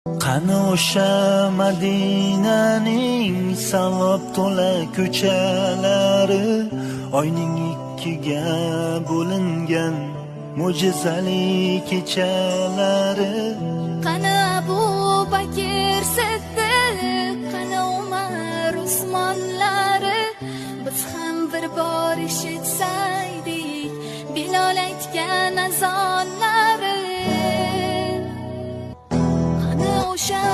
Qani o'sha Madinaning savob to'la ko'chalari, oyning ikkiga bo'lingan mo'jizali kechalari. Qani Abu Bakr Siddiq, qani Umar Usmonlari, biz ham bir bor eshitsaydik Bilol aytgan azonlari. O'sha